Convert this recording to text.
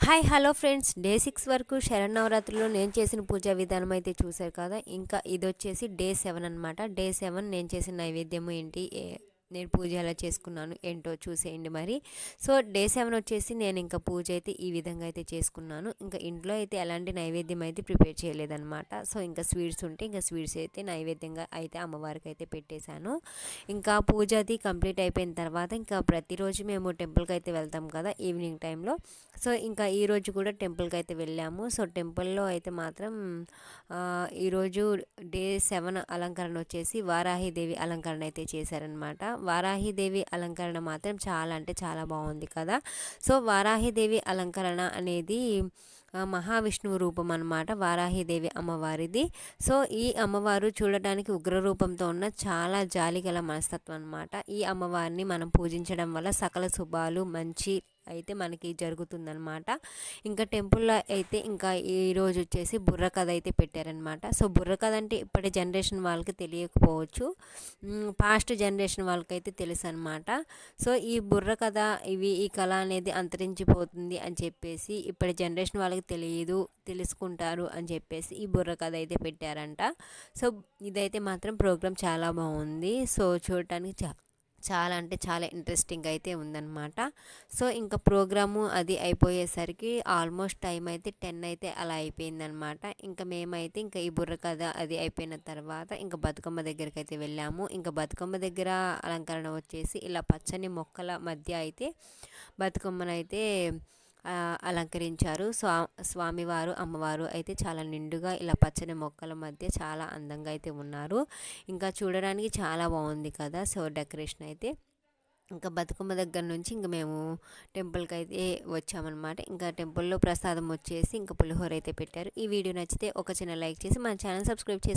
Hi hello friends, day 6 వరకు శరన్నవరాత్రిలో నేను చేసిన పూజా విధానం అయితే చూశారు కదా. ఇంకా ఇది వచ్చేసి డే 7 అనమాట. డే 7 నేను చేసిన నైవేద్యం ఏంటి, నేను పూజ ఎలా చేసుకున్నాను ఏంటో చూసేయండి మరి. సో డే 7 వచ్చేసి నేను ఇంకా పూజ అయితే ఈ విధంగా అయితే చేసుకున్నాను. ఇంకా ఇంట్లో అయితే ఎలాంటి నైవేద్యం అయితే ప్రిపేర్ చేయలేదన్నమాట. సో ఇంకా స్వీట్స్ ఉంటే ఇంకా స్వీట్స్ అయితే నైవేద్యంగా అయితే అమ్మవారికి అయితే పెట్టేశాను. ఇంకా పూజ అది కంప్లీట్ అయిపోయిన తర్వాత ఇంకా ప్రతిరోజు మేము టెంపుల్కి అయితే వెళ్తాం కదా ఈవినింగ్ టైంలో. సో ఇంకా ఈరోజు కూడా టెంపుల్కి అయితే వెళ్ళాము. సో టెంపుల్లో అయితే మాత్రం ఈరోజు డే 7 అలంకరణ వచ్చేసి వారాహిదేవి అలంకరణ అయితే చేశారనమాట. వారాహిదేవి అలంకరణ మాత్రం చాలా అంటే చాలా బాగుంది కదా. సో వారాహిదేవి అలంకరణ అనేది మహావిష్ణువు రూపం అనమాట, వారాహిదేవి అమ్మవారిది. సో ఈ అమ్మవారు చూడటానికి ఉగ్ర రూపంతో ఉన్న చాలా జాలిగల మనస్తత్వం అనమాట. ఈ అమ్మవారిని మనం పూజించడం వల్ల సకల శుభాలు మంచి అయితే మనకి జరుగుతుందనమాట. ఇంకా టెంపుల్లో అయితే ఇంకా ఈరోజు వచ్చేసి బుర్ర కథ అయితే పెట్టారనమాట. సో బుర్ర కథ అంటే ఇప్పటి జనరేషన్ వాళ్ళకి తెలియకపోవచ్చు, పాస్ట్ జనరేషన్ వాళ్ళకైతే తెలుసు అనమాట. సో ఈ బుర్ర కథ ఈ కళ అనేది అంతరించిపోతుంది అని చెప్పేసి ఇప్పటి జనరేషన్ వాళ్ళకి తెలియదు, తెలుసుకుంటారు అని చెప్పేసి ఈ బుర్ర కథ అయితే పెట్టారంట. సో ఇదైతే మాత్రం ప్రోగ్రామ్ చాలా బాగుంది. సో చూడటానికి చాలా అంటే చాలా ఇంట్రెస్టింగ్ అయితే ఉందన్నమాట. సో ఇంకా ప్రోగ్రాము అది అయిపోయేసరికి ఆల్మోస్ట్ టైం అయితే 10 అయితే అలా అయిపోయిందనమాట. ఇంకా మేమైతే ఇంకా ఈ బుర్ర కథ అది అయిపోయిన తర్వాత ఇంకా బతుకమ్మ దగ్గరికి అయితే వెళ్ళాము. ఇంకా బతుకమ్మ దగ్గర అలంకరణ వచ్చేసి ఇలా పచ్చని మొక్కల మధ్య అయితే బతుకమ్మనైతే అలంకరించారు. స్వామివారు అమ్మవారు అయితే చాలా నిండుగా ఇలా పచ్చని మొక్కల మధ్య చాలా అందంగా అయితే ఉన్నారు. ఇంకా చూడడానికి చాలా బాగుంది కదా. సో డెకరేషన్ అయితే ఇంకా బతుకమ్మ దగ్గర నుంచి ఇంక మేము టెంపుల్కి అయితే వచ్చామన్నమాట. ఇంకా టెంపుల్లో ప్రసాదం వచ్చేసి ఇంకా పులిహోర అయితే పెట్టారు. ఈ వీడియో నచ్చితే ఒక చిన్న లైక్ చేసి మన ఛానల్ సబ్స్క్రైబ్ చేసి